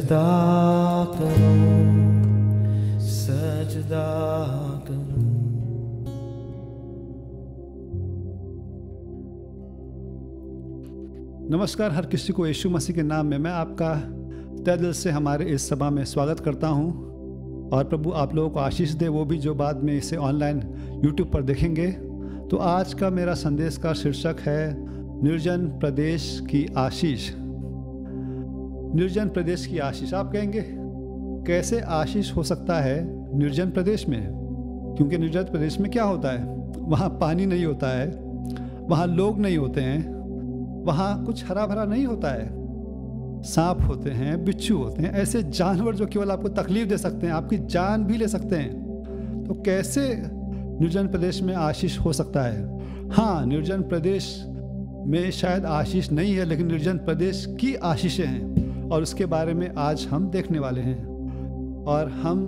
सजदा करूं, सजदा करूं। नमस्कार हर किसी को यीशु मसीह के नाम में मैं आपका तहे दिल से हमारे इस सभा में स्वागत करता हूं और प्रभु आप लोगों को आशीष दे, वो भी जो बाद में इसे ऑनलाइन यूट्यूब पर देखेंगे। तो आज का मेरा संदेश का शीर्षक है निर्जन प्रदेश की आशीष। निर्जन प्रदेश की आशीष। आप कहेंगे कैसे आशीष हो सकता है निर्जन प्रदेश में? क्योंकि निर्जन प्रदेश में क्या होता है? वहाँ पानी नहीं होता है, वहाँ लोग नहीं होते हैं, वहाँ कुछ हरा भरा नहीं होता है। सांप होते हैं, बिच्छू होते हैं, ऐसे जानवर जो केवल आपको तकलीफ दे सकते हैं, आपकी जान भी ले सकते हैं। तो कैसे निर्जन प्रदेश में आशीष हो सकता है? हाँ, निर्जन प्रदेश में शायद आशीष नहीं है, लेकिन निर्जन प्रदेश की आशीषें हैं और उसके बारे में आज हम देखने वाले हैं। और हम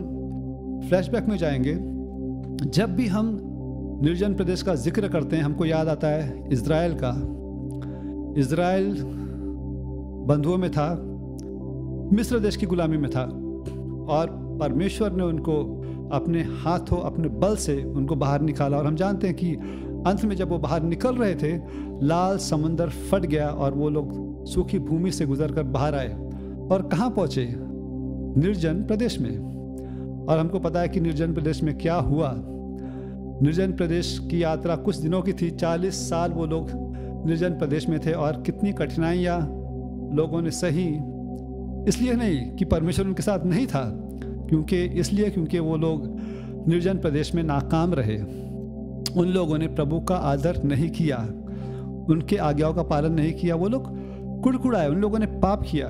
फ्लैशबैक में जाएंगे। जब भी हम निर्जन प्रदेश का जिक्र करते हैं, हमको याद आता है इज़राइल का। इज़राइल बंधुओं में था, मिस्र देश की गुलामी में था और परमेश्वर ने उनको अपने हाथों, अपने बल से उनको बाहर निकाला। और हम जानते हैं कि अंत में जब वो बाहर निकल रहे थे, लाल समंदर फट गया और वो लोग सूखी भूमि से गुजरकर बाहर आए और कहाँ पहुँचे? निर्जन प्रदेश में। और हमको पता है कि निर्जन प्रदेश में क्या हुआ। निर्जन प्रदेश की यात्रा कुछ दिनों की थी। 40 साल वो लोग निर्जन प्रदेश में थे और कितनी कठिनाइयाँ लोगों ने सही। इसलिए नहीं कि परमेश्वर उनके साथ नहीं था, क्योंकि वो लोग निर्जन प्रदेश में नाकाम रहे। उन लोगों ने प्रभु का आदर नहीं किया, उनके आज्ञाओं का पालन नहीं किया। वो लोग कुड़कुड़ाए, उन लोगों ने पाप किया।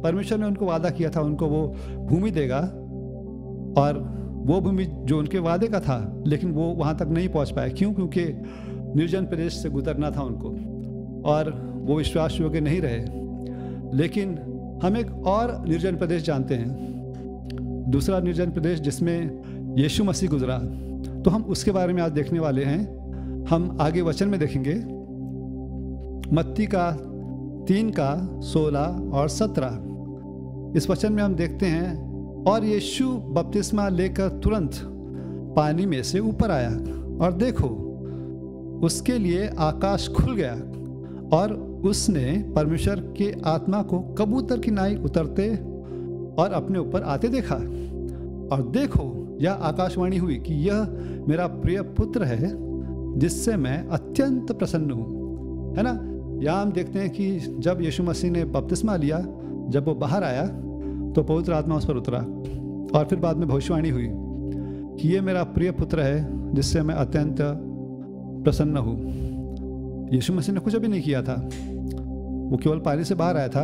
परमेश्वर ने उनको वादा किया था, उनको वो भूमि देगा और वो भूमि जो उनके वादे का था, लेकिन वो वहाँ तक नहीं पहुँच पाए। क्यों? क्योंकि निर्जन प्रदेश से गुजरना था उनको और वो विश्वास योग्य नहीं रहे। लेकिन हम एक और निर्जन प्रदेश जानते हैं, दूसरा निर्जन प्रदेश जिसमें यीशु मसीह गुजरा। तो हम उसके बारे में आज देखने वाले हैं। हम आगे वचन में देखेंगे, मत्ती का 3 का 16 और 17। इस वचन में हम देखते हैं, और यीशु बपतिस्मा लेकर तुरंत पानी में से ऊपर आया और देखो उसके लिए आकाश खुल गया और उसने परमेश्वर के आत्मा को कबूतर की नाई उतरते और अपने ऊपर आते देखा। और देखो यह आकाशवाणी हुई कि यह मेरा प्रिय पुत्र है जिससे मैं अत्यंत प्रसन्न हूँ। है ना? यहाँ हम देखते हैं कि जब यीशु मसीह ने बपतिस्मा लिया, जब वो बाहर आया तो पवित्र आत्मा उस पर उतरा और फिर बाद में भविष्यवाणी हुई कि ये मेरा प्रिय पुत्र है जिससे मैं अत्यंत प्रसन्न हूँ। यीशु मसीह ने कुछ भी नहीं किया था, वो केवल पानी से बाहर आया था।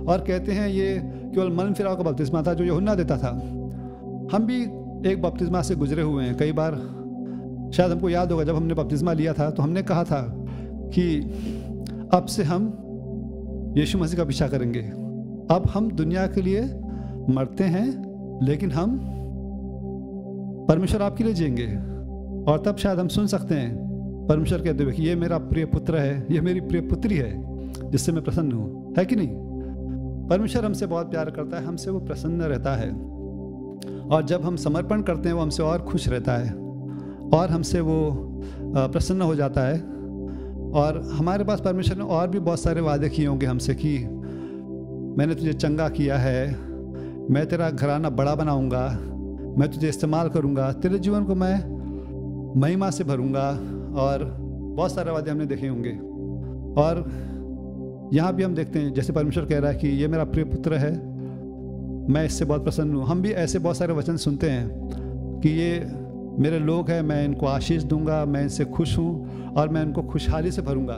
और कहते हैं ये केवल मन फिराव का बपतिस्मा था जो यूहन्ना देता था। हम भी एक बपतिस्मा से गुजरे हुए हैं। कई बार शायद हमको याद होगा, जब हमने बपतिस्मा लिया था तो हमने कहा था कि अब से हम यीशु मसीह का पीछा करेंगे। अब हम दुनिया के लिए मरते हैं, लेकिन हम परमेश्वर आपके लिए जिएंगे। और तब शायद हम सुन सकते हैं परमेश्वर कहते हुए कि ये मेरा प्रिय पुत्र है, ये मेरी प्रिय पुत्री है जिससे मैं प्रसन्न हूँ। है कि नहीं? परमेश्वर हमसे बहुत प्यार करता है, हमसे वो प्रसन्न रहता है। और जब हम समर्पण करते हैं, वो हमसे और खुश रहता है और हमसे वो प्रसन्न हो जाता है। और हमारे पास परमेश्वर ने और भी बहुत सारे वादे किए होंगे हमसे कि मैंने तुझे चंगा किया है, मैं तेरा घराना बड़ा बनाऊंगा, मैं तुझे इस्तेमाल करूंगा, तेरे जीवन को मैं महिमा से भरूंगा। और बहुत सारे वादे हमने देखे होंगे। और यहाँ भी हम देखते हैं जैसे परमेश्वर कह रहा है कि ये मेरा प्रिय पुत्र है, मैं इससे बहुत प्रसन्न हूँ। हम भी ऐसे बहुत सारे वचन सुनते हैं कि ये मेरे लोग हैं, मैं इनको आशीष दूंगा, मैं इनसे खुश हूँ और मैं इनको खुशहाली से भरूंगा।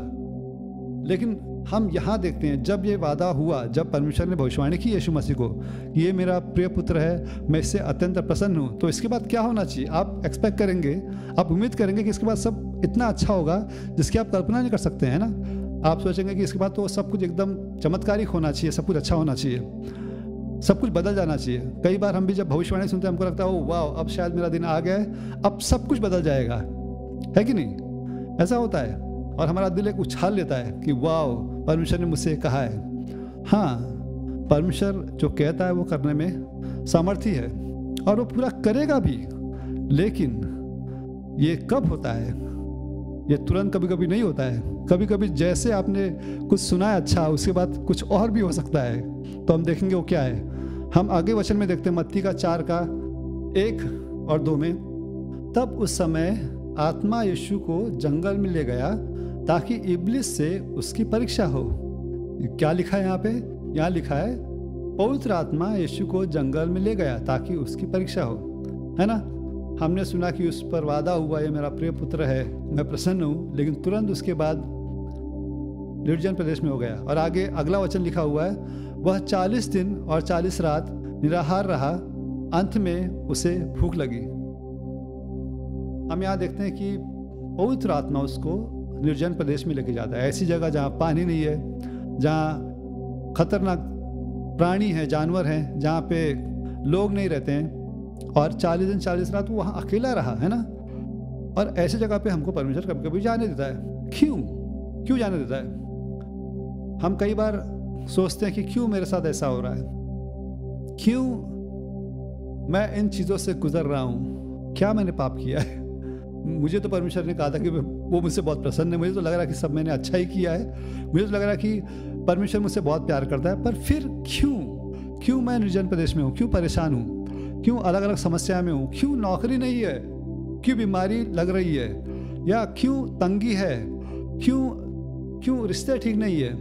लेकिन हम यहाँ देखते हैं जब ये वादा हुआ, जब परमेश्वर ने भविष्यवाणी की यीशु मसीह को कि ये मेरा प्रिय पुत्र है, मैं इससे अत्यंत प्रसन्न हूँ, तो इसके बाद क्या होना चाहिए? आप एक्सपेक्ट करेंगे, आप उम्मीद करेंगे कि इसके बाद सब इतना अच्छा होगा जिसकी आप कल्पना नहीं कर सकते हैं ना। आप सोचेंगे कि इसके बाद तो सब कुछ एकदम चमत्कारिक होना चाहिए, सब कुछ अच्छा होना चाहिए, सब कुछ बदल जाना चाहिए। कई बार हम भी जब भविष्यवाणी सुनते हैं, हमको लगता है ओ वाह, अब शायद मेरा दिन आ गया है, अब सब कुछ बदल जाएगा। है कि नहीं? ऐसा होता है और हमारा दिल एक उछाल लेता है कि वाह, परमेश्वर ने मुझसे कहा है। हाँ, परमेश्वर जो कहता है वो करने में सामर्थ्य है और वो पूरा करेगा भी। लेकिन ये कब होता है? ये तुरंत कभी कभी नहीं होता है। कभी कभी जैसे आपने कुछ सुना है अच्छा, उसके बाद कुछ और भी हो सकता है। तो हम देखेंगे वो क्या है। हम आगे वचन में देखते हैं मत्ती का 4 का 1 और 2 में, तब उस समय आत्मा यीशु को जंगल में ले गया ताकि इब्लिस से उसकी परीक्षा हो। क्या लिखा है यहाँ पे? यहाँ लिखा है पवित्र आत्मा यीशु को जंगल में ले गया ताकि उसकी परीक्षा हो, है ना। हमने सुना कि उस पर वादा हुआ, ये मेरा प्रिय पुत्र है, मैं प्रसन्न हूँ, लेकिन तुरंत उसके बाद निर्जन प्रदेश में हो गया। और आगे अगला वचन लिखा हुआ है, वह 40 दिन और 40 रात निराहार रहा, अंत में उसे भूख लगी। हम यहाँ देखते हैं कि पवित्र आत्मा उसको निर्जन प्रदेश में लेके जाता है, ऐसी जगह जहाँ पानी नहीं है, जहाँ खतरनाक प्राणी हैं, जानवर हैं, जहाँ पे लोग नहीं रहते हैं। और 40 दिन 40 रात वो वहाँ अकेला रहा, है ना। और ऐसी जगह पे हमको परमेश्वर कभी कभी जाने देता है। क्यों जाने देता है? हम कई बार सोचते हैं कि क्यों मेरे साथ ऐसा हो रहा है, क्यों मैं इन चीज़ों से गुजर रहा हूँ, क्या मैंने पाप किया है। मुझे तो परमेश्वर ने कहा था कि वो मुझसे बहुत प्रसन्न है, मुझे तो लग रहा है कि सब मैंने अच्छा ही किया है, मुझे तो लग रहा है कि परमेश्वर मुझसे बहुत प्यार करता है, पर फिर क्यों मैं निर्जन प्रदेश में हूँ, क्यों परेशान हूँ, क्यों अलग अलग समस्या में हूँ, क्यों नौकरी नहीं है, क्यों बीमारी लग रही है, या क्यों तंगी है, क्यों रिश्ते ठीक नहीं है,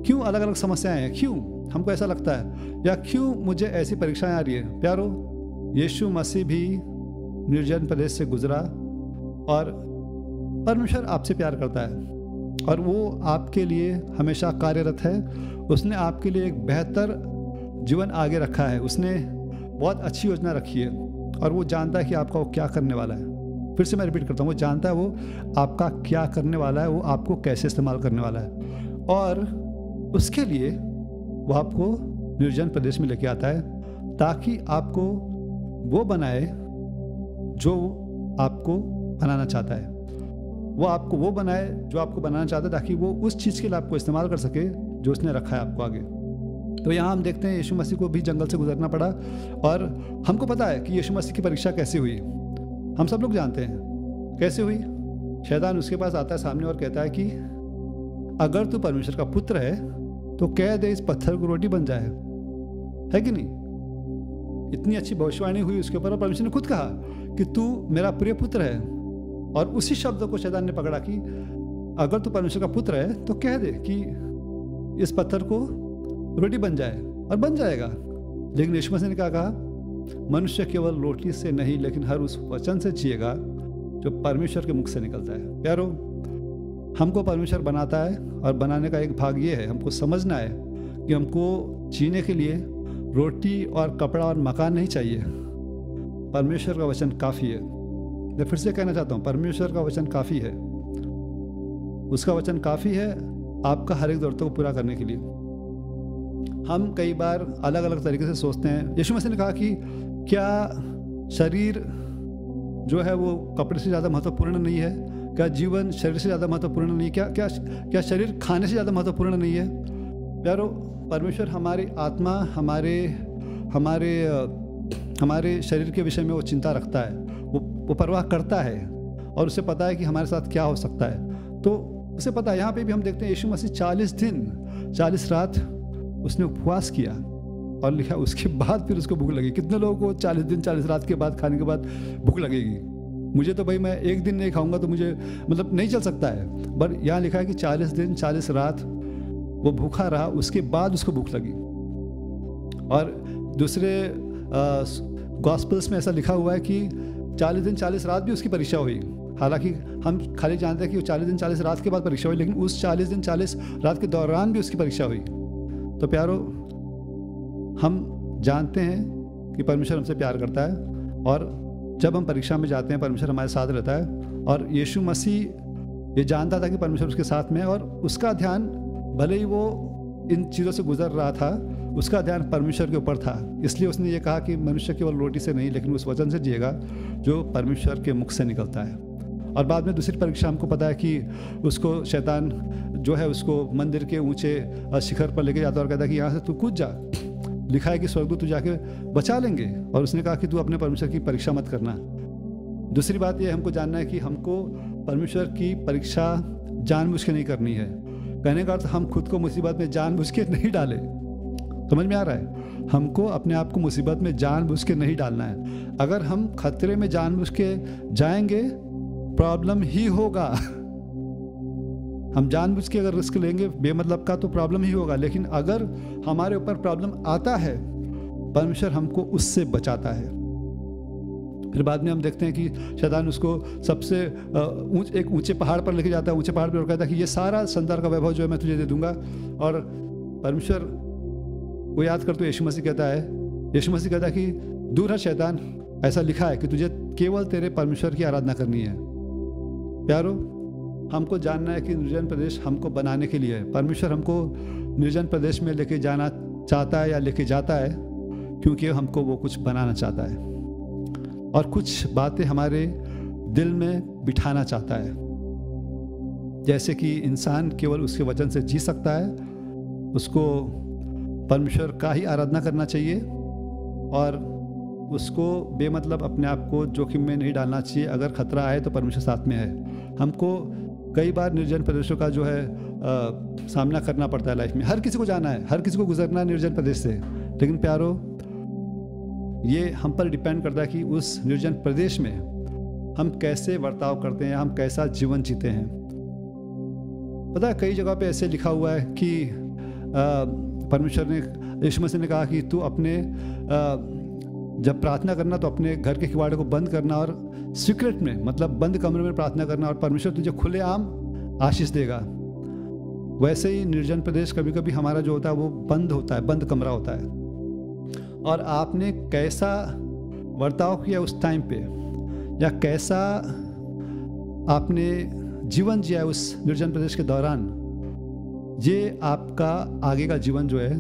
क्यों अलग अलग समस्याएं हैं, क्यों हमको ऐसा लगता है, या क्यों मुझे ऐसी परीक्षाएं आ रही है। प्यारो, यीशु मसीह भी निर्जन प्रदेश से गुजरा और परमेश्वर आपसे प्यार करता है और वो आपके लिए हमेशा कार्यरत है। उसने आपके लिए एक बेहतर जीवन आगे रखा है, उसने बहुत अच्छी योजना रखी है और वो जानता है कि आपका वो क्या करने वाला है। फिर से मैं रिपीट करता हूँ, वो जानता है वो आपका क्या करने वाला है, वो आपको कैसे इस्तेमाल करने वाला है, और उसके लिए वो आपको निर्जन प्रदेश में लेके आता है ताकि आपको वो बनाए जो आपको बनाना चाहता है। वो आपको वो बनाए जो आपको बनाना चाहता है ताकि वो उस चीज़ के लिए आपको इस्तेमाल कर सके जो उसने रखा है आपको आगे। तो यहाँ हम देखते हैं यीशु मसीह को भी जंगल से गुजरना पड़ा और हमको पता है कि यीशु मसीह की परीक्षा कैसे हुई। हम सब लोग जानते हैं कैसे हुई। शैतान उसके पास आता है सामने और कहता है कि अगर तू परमेश्वर का पुत्र है तो कह दे इस पत्थर को रोटी बन जाए, है कि नहीं। इतनी अच्छी भविष्यवाणी हुई उसके ऊपर और परमेश्वर ने खुद कहा कि तू मेरा प्रिय पुत्र है, और उसी शब्द को शैतान ने पकड़ा कि अगर तू परमेश्वर का पुत्र है तो कह दे कि इस पत्थर को रोटी बन जाए, और बन जाएगा। लेकिन यीशु मसीह ने क्या कहा, मनुष्य केवल रोटी से नहीं लेकिन हर उस वचन से जिएगा जो परमेश्वर के मुख से निकलता है। प्यारो, हमको परमेश्वर बनाता है और बनाने का एक भाग ये है, हमको समझना है कि हमको जीने के लिए रोटी और कपड़ा और मकान नहीं चाहिए। परमेश्वर का वचन काफ़ी है। मैं फिर से कहना चाहता हूँ, परमेश्वर का वचन काफ़ी है। उसका वचन काफ़ी है आपका हर एक ज़रूरतों को पूरा करने के लिए। हम कई बार अलग अलग तरीके से सोचते हैं। यीशु मसीह ने कहा कि क्या शरीर जो है वो कपड़े से ज़्यादा महत्वपूर्ण नहीं है? क्या जीवन शरीर से ज़्यादा महत्वपूर्ण नहीं? क्या शरीर खाने से ज़्यादा महत्वपूर्ण नहीं है? प्यारो, परमेश्वर हमारी आत्मा, हमारे शरीर के विषय में वो चिंता रखता है, वो परवाह करता है और उसे पता है कि हमारे साथ क्या हो सकता है। तो उसे पता है। यहाँ पे भी हम देखते हैं यीशु मसीह 40 दिन 40 रात उसने उपवास किया और लिखा उसके बाद फिर उसको भूख लगी। कितने लोगों को 40 दिन 40 रात के बाद खाने के बाद भूख लगेगी? मुझे तो भाई, मैं एक दिन नहीं खाऊंगा तो मुझे मतलब नहीं चल सकता है। पर यहाँ लिखा है कि 40 दिन 40 रात वो भूखा रहा, उसके बाद उसको भूख लगी। और दूसरे गॉस्पेल्स में ऐसा लिखा हुआ है कि 40 दिन 40 रात भी उसकी परीक्षा हुई। हालांकि हम खाली जानते हैं कि वो 40 दिन 40 रात के बाद परीक्षा हुई, लेकिन उस 40 दिन 40 रात के दौरान भी उसकी परीक्षा हुई। तो प्यारो, हम जानते हैं कि परमेश्वर हमसे प्यार करता है और जब हम परीक्षा में जाते हैं परमेश्वर हमारे साथ रहता है। और यीशु मसीह ये जानता था कि परमेश्वर उसके साथ में है और उसका ध्यान, भले ही वो इन चीज़ों से गुजर रहा था, उसका ध्यान परमेश्वर के ऊपर था। इसलिए उसने ये कहा कि मनुष्य केवल रोटी से नहीं लेकिन उस वचन से जिएगा जो परमेश्वर के मुख से निकलता है। और बाद में दूसरी परीक्षा हमको पता है कि उसको शैतान जो है उसको मंदिर के ऊंचे शिखर पर लेके जाता है और कहता है कि यहाँ से तू कूद जा, लिखा है कि स्वर्गदूत तू जाके बचा लेंगे, और उसने कहा कि तू अपने परमेश्वर की परीक्षा मत करना। दूसरी बात यह हमको जानना है कि हमको परमेश्वर की परीक्षा जानबूझ के नहीं करनी है। कहने का अर्थ हम खुद को मुसीबत में जानबूझ के नहीं डालें। समझ में आ रहा है? हमको अपने आप को मुसीबत में जानबूझ के नहीं डालना है। अगर हम खतरे में जानबूझ के जाएंगे प्रॉब्लम ही होगा। हम जानबूझ के अगर रिस्क लेंगे बेमतलब का तो प्रॉब्लम ही होगा। लेकिन अगर हमारे ऊपर प्रॉब्लम आता है, परमेश्वर हमको उससे बचाता है। फिर बाद में हम देखते हैं कि शैतान उसको सबसे एक ऊंचे पहाड़ पर लेके जाता है, ऊंचे पहाड़ पर और कहता है कि ये सारा संसार का वैभव जो है मैं तुझे दे दूंगा। और परमेश्वर वो याद कर, तो यीशु मसीह कहता है कि दूर है शैतान, ऐसा लिखा है कि तुझे केवल तेरे परमेश्वर की आराधना करनी है। प्यारो, हमको जानना है कि निर्जन प्रदेश हमको बनाने के लिए है। परमेश्वर हमको निर्जन प्रदेश में लेके जाना चाहता है या लेके जाता है क्योंकि हमको वो कुछ बनाना चाहता है और कुछ बातें हमारे दिल में बिठाना चाहता है। जैसे कि इंसान केवल उसके वचन से जी सकता है, उसको परमेश्वर का ही आराधना करना चाहिए और उसको बेमतलब अपने आप को जोखिम में नहीं डालना चाहिए। अगर खतरा आए तो परमेश्वर साथ में है। हमको कई बार निर्जन प्रदेशों का जो है सामना करना पड़ता है लाइफ में। हर किसी को जाना है, हर किसी को गुजरना है निर्जन प्रदेश से। लेकिन प्यारो, ये हम पर डिपेंड करता है कि उस निर्जन प्रदेश में हम कैसे बर्ताव करते हैं, हम कैसा जीवन जीते हैं। पता है, कई जगह पे ऐसे लिखा हुआ है कि परमेश्वर ने, यीशु मसीह ने कहा कि तू अपने जब प्रार्थना करना तो अपने घर के किवाड़े को बंद करना और सीक्रेट में, मतलब बंद कमरे में प्रार्थना करना, और परमेश्वर तुझे खुलेआम आशीष देगा। वैसे ही निर्जन प्रदेश कभी कभी हमारा जो होता है वो बंद होता है, बंद कमरा होता है। और आपने कैसा बर्ताव किया उस टाइम पे, या कैसा आपने जीवन जिया उस निर्जन प्रदेश के दौरान, ये आपका आगे का जीवन जो है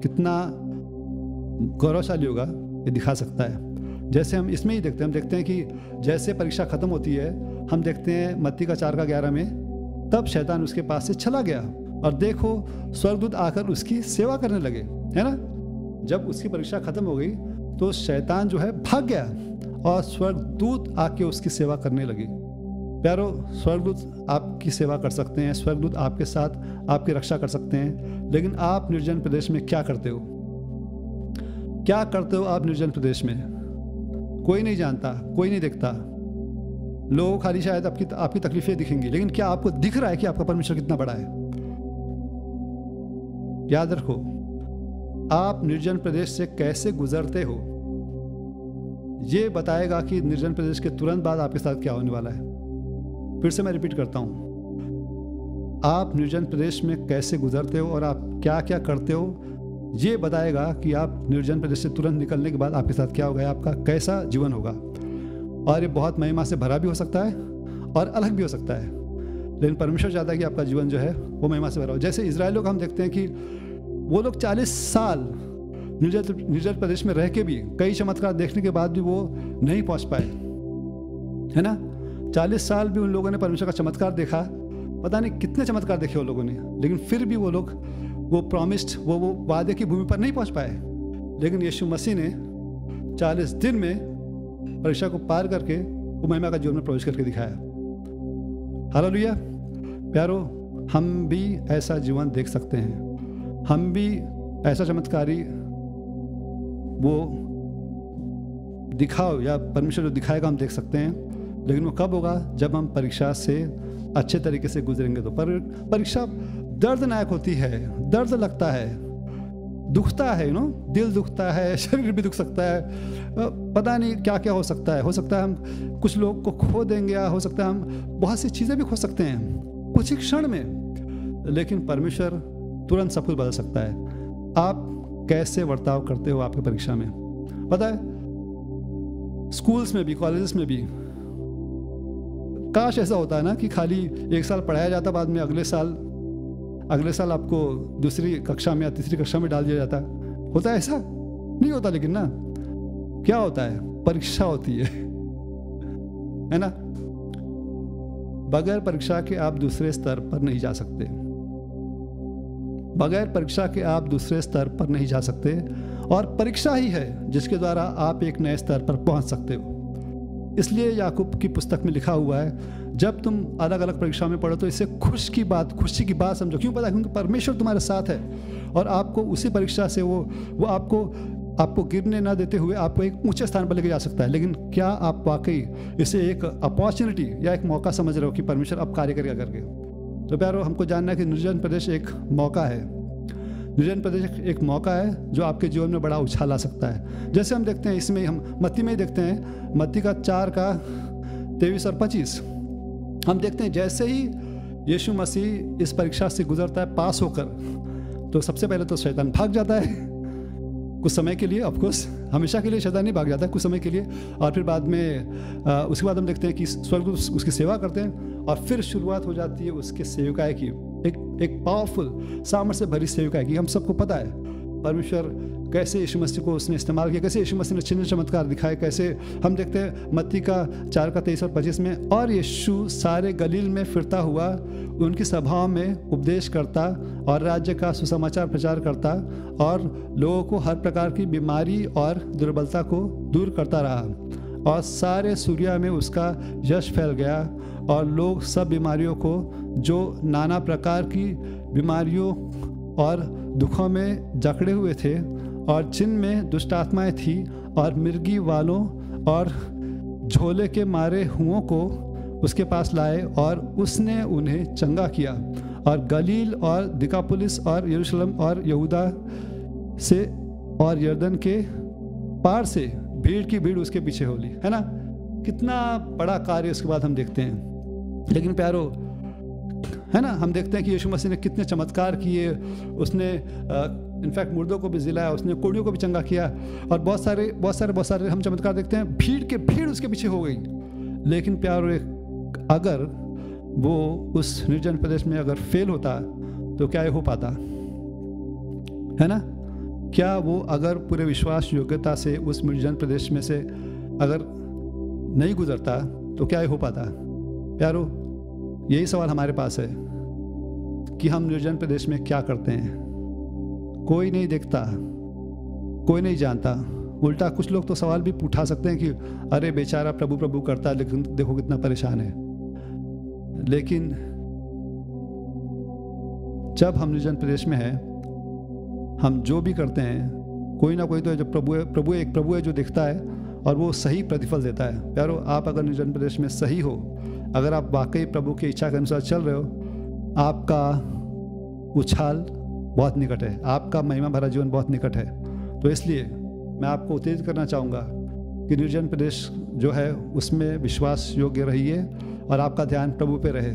कितना गौरवशाली होगा ये दिखा सकता है। जैसे हम इसमें ही देखते हैं, हम देखते हैं कि जैसे परीक्षा खत्म होती है, हम देखते हैं मत्ती का 4:11 में, तब शैतान उसके पास से चला गया और देखो स्वर्गदूत आकर उसकी सेवा करने लगे, है ना। जब उसकी परीक्षा खत्म हो गई तो शैतान जो है भाग गया और स्वर्गदूत आके उसकी सेवा करने लगे। प्यारो, स्वर्गदूत आपकी सेवा कर सकते हैं, स्वर्गदूत आपके साथ आपकी रक्षा कर सकते हैं, लेकिन आप निर्जन प्रदेश में क्या करते हो? क्या करते हो आप निर्जन प्रदेश में? कोई नहीं जानता, कोई नहीं देखता। लोग खाली शायद आपकी तकलीफें दिखेंगी, लेकिन क्या आपको दिख रहा है कि आपका परमेश्वर कितना बड़ा है? याद रखो, आप निर्जन प्रदेश से कैसे गुजरते हो ये बताएगा कि निर्जन प्रदेश के तुरंत बाद आपके साथ क्या होने वाला है। फिर से मैं रिपीट करता हूं, आप निर्जन प्रदेश में कैसे गुजरते हो और आप क्या क्या करते हो, ये बताएगा कि आप निर्जन प्रदेश से तुरंत निकलने के बाद आपके साथ क्या होगा, आपका कैसा जीवन होगा। और ये बहुत महिमा से भरा भी हो सकता है और अलग भी हो सकता है, लेकिन परमेश्वर चाहता है कि आपका जीवन जो है वो महिमा से भरा हो। जैसे इजराइलियों का हम देखते हैं कि वो लोग 40 साल निर्जन प्रदेश में रह के भी, कई चमत्कार देखने के बाद भी वो नहीं पहुंच पाए, है ना। 40 साल भी उन लोगों ने परमेश्वर का चमत्कार देखा, पता नहीं कितने चमत्कार देखे उन लोगों ने, लेकिन फिर भी वो लोग वो प्रॉमिस्ड वो वादे की भूमि पर नहीं पहुंच पाए। लेकिन यीशु मसीह ने 40 दिन में परीक्षा को पार करके वो महिमा का जीवन में प्रवेश करके दिखाया। हालेलुया। प्यारो, हम भी ऐसा जीवन देख सकते हैं, हम भी ऐसा चमत्कारी वो दिखाओ या परमेश्वर जो दिखाएगा हम देख सकते हैं। लेकिन वो कब होगा? जब हम परीक्षा से अच्छे तरीके से गुजरेंगे। तो परीक्षा दर्दनायक होती है, दर्द लगता है, दुखता है, दिल दुखता है, शरीर भी दुख सकता है, पता नहीं क्या क्या हो सकता है हम कुछ लोग को खो देंगे, या हो सकता है हम बहुत सी चीज़ें भी खो सकते हैं कुछ ही क्षण में। लेकिन परमेश्वर तुरंत सब कुछ बदल सकता है। आप कैसे बर्ताव करते हो आपकी परीक्षा में? पता है, स्कूल्स में भी, कॉलेजेस में भी काश ऐसा होता है ना कि खाली 1 साल पढ़ाया जाता, बाद में अगले साल आपको दूसरी कक्षा में या तीसरी कक्षा में डाल दिया जाता। होता है ऐसा? नहीं होता। लेकिन ना, क्या होता है? परीक्षा होती है ना। बगैर परीक्षा के आप दूसरे स्तर पर नहीं जा सकते। बगैर परीक्षा के आप दूसरे स्तर पर नहीं जा सकते, और परीक्षा ही है जिसके द्वारा आप एक नए स्तर पर पहुंच सकते हो। इसलिए याकूब की पुस्तक में लिखा हुआ है, जब तुम अलग अलग परीक्षा में पढ़ो तो इसे खुशी की बात समझो। क्यों पता? क्योंकि परमेश्वर तुम्हारे साथ है और आपको उसी परीक्षा से वो आपको गिरने ना देते हुए आपको एक ऊंचे स्थान पर लेके जा सकता है। लेकिन क्या आप वाकई इसे एक अपॉर्चुनिटी या एक मौका समझ रहे हो कि परमेश्वर अब कार्य करेगा करके? तो प्यारो, हमको जानना है कि निर्जन प्रदेश एक मौका है। निर्जन प्रदेश एक मौका है जो आपके जीवन में बड़ा उछाल ला सकता है। जैसे हम देखते हैं, इसमें हम मत्ती में ही देखते हैं, मत्ती का 4 का 23 और 25 हम देखते हैं, जैसे ही यीशु मसीह इस परीक्षा से गुजरता है पास होकर, तो सबसे पहले तो शैतान भाग जाता है कुछ समय के लिए। ऑफ कोर्स हमेशा के लिए शैतान नहीं भाग जाता, कुछ समय के लिए। और फिर बाद में उसके बाद हम देखते हैं कि स्वर्ग उसकी सेवा करते हैं, और फिर शुरुआत हो जाती है उसके सेविकाई की, एक पावरफुल सामर्थ्य से भरी सेविकाई की। हम सबको पता है परमेश्वर कैसे यीशु मसीह को उसने इस्तेमाल किया, कैसे यीशु मसीह ने चिन्ह चमत्कार दिखाए, कैसे हम देखते हैं मत्ती का 4 का 23 और 25 में, और यीशु सारे गलील में फिरता हुआ उनकी सभाओं में उपदेश करता और राज्य का सुसमाचार प्रचार करता और लोगों को हर प्रकार की बीमारी और दुर्बलता को दूर करता रहा, और सारे सूर्या में उसका यश फैल गया, और लोग सब बीमारियों को, जो नाना प्रकार की बीमारियों और दुखों में जकड़े हुए थे और जिनमें दुष्ट आत्माएं थी और मिर्गी वालों और झोले के मारे हुओं को उसके पास लाए, और उसने उन्हें चंगा किया। और गलील और दिकापुलिस और यरूशलेम और यहूदा से और यरदन के पार से भीड़ की भीड़ उसके पीछे होली, है ना? कितना बड़ा कार्य उसके बाद हम देखते हैं। लेकिन प्यारो, है ना, हम देखते हैं कि यीशु मसीह ने कितने चमत्कार किए। उसने इनफैक्ट मुर्दों को भी जिलाया, उसने कोड़ियों को भी चंगा किया, और बहुत सारे हम चमत्कार देखते हैं। भीड़ के भीड़ उसके पीछे हो गई। लेकिन प्यारो, अगर वो उस निर्जन प्रदेश में अगर फेल होता तो क्या ये हो पाता? है ना? क्या वो अगर पूरे विश्वास योग्यता से उस निर्जन प्रदेश में से अगर नहीं गुजरता तो क्या ये हो पाता? प्यारो, यही सवाल हमारे पास है कि हम निर्जन प्रदेश में क्या करते हैं। कोई नहीं देखता, कोई नहीं जानता। उल्टा कुछ लोग तो सवाल भी उठा सकते हैं कि अरे बेचारा प्रभु प्रभु करता है, लेकिन देखो कितना परेशान है। लेकिन जब हम निर्जन प्रदेश में हैं, हम जो भी करते हैं, कोई ना कोई तो है जो प्रभु है जो देखता है, और वो सही प्रतिफल देता है। प्यारो, आप अगर निर्जन प्रदेश में सही हो, अगर आप वाकई प्रभु की इच्छा के अनुसार चल रहे हो, आपका उछाल बहुत निकट है, आपका महिमा भरा जीवन बहुत निकट है। तो इसलिए मैं आपको उत्तेजित करना चाहूँगा कि निर्जन प्रदेश जो है उसमें विश्वास योग्य रहिए और आपका ध्यान प्रभु पे रहे।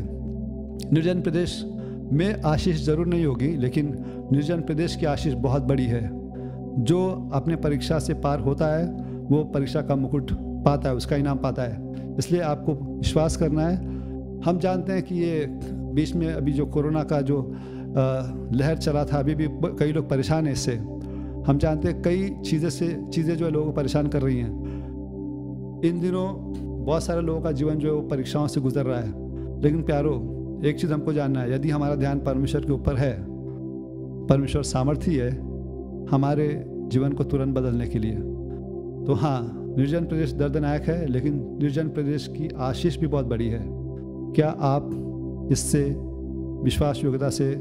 निर्जन प्रदेश में आशीष जरूर नहीं होगी, लेकिन निर्जन प्रदेश की आशीष बहुत बड़ी है। जो अपने परीक्षा से पार होता है वो परीक्षा का मुकुट पाता है, उसका इनाम पाता है। इसलिए आपको विश्वास करना है। हम जानते हैं कि ये बीच में अभी जो कोरोना का जो लहर चला था, अभी भी कई लोग परेशान हैं इससे। हम जानते हैं कई चीज़ें जो है लोगों को परेशान कर रही हैं। इन दिनों बहुत सारे लोगों का जीवन जो है वो परीक्षाओं से गुजर रहा है। लेकिन प्यारो, एक चीज़ हमको जानना है, यदि हमारा ध्यान परमेश्वर के ऊपर है, परमेश्वर सामर्थी है हमारे जीवन को तुरंत बदलने के लिए। तो हाँ, निर्जन प्रदेश दर्दनायक है, लेकिन निर्जन प्रदेश की आशीष भी बहुत बड़ी है। क्या आप इससे विश्वास योग्यता से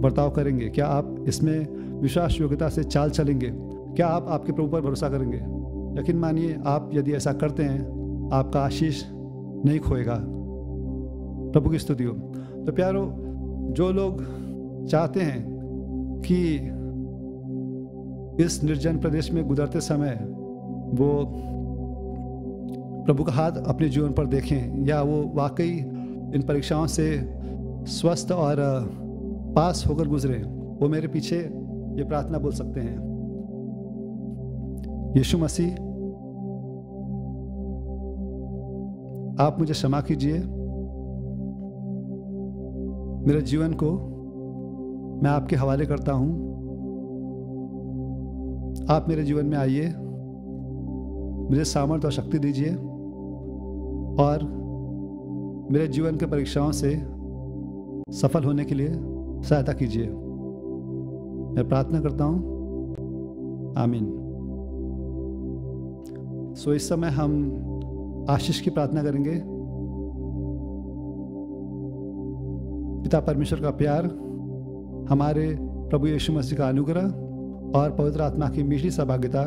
बर्ताव करेंगे? क्या आप इसमें विश्वास योग्यता से चाल चलेंगे? क्या आप आपके प्रभु पर भरोसा करेंगे? यकीन मानिए, आप यदि ऐसा करते हैं, आपका आशीष नहीं खोएगा। प्रभु की स्तुति हो। तो प्यारो, जो लोग चाहते हैं कि इस निर्जन प्रदेश में गुजरते समय वो प्रभु का हाथ अपने जीवन पर देखें, या वो वाकई इन परीक्षाओं से स्वस्थ और पास होकर गुजरे, वो मेरे पीछे ये प्रार्थना बोल सकते हैं। यीशु मसीह, आप मुझे क्षमा कीजिए। मेरे जीवन को मैं आपके हवाले करता हूं। आप मेरे जीवन में आइए, मुझे सामर्थ्य और शक्ति दीजिए, और मेरे जीवन के परीक्षाओं से सफल होने के लिए सहायता कीजिए। मैं प्रार्थना करता हूँ, आमीन। सो इस समय हम आशीष की प्रार्थना करेंगे। पिता परमेश्वर का प्यार, हमारे प्रभु यीशु मसीह का अनुग्रह और पवित्र आत्मा की मीठी सहभागिता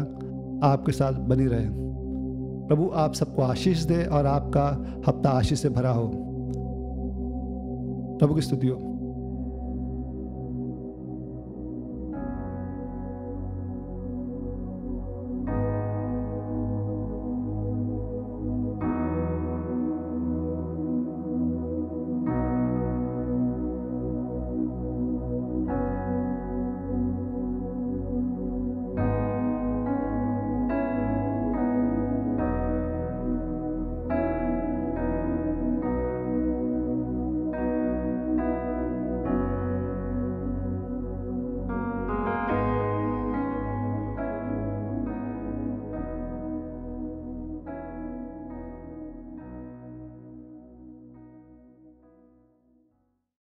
आपके साथ बनी रहे। प्रभु आप सबको आशीष दे और आपका हफ्ता आशीष से भरा हो। प्रभु की स्तुति हो।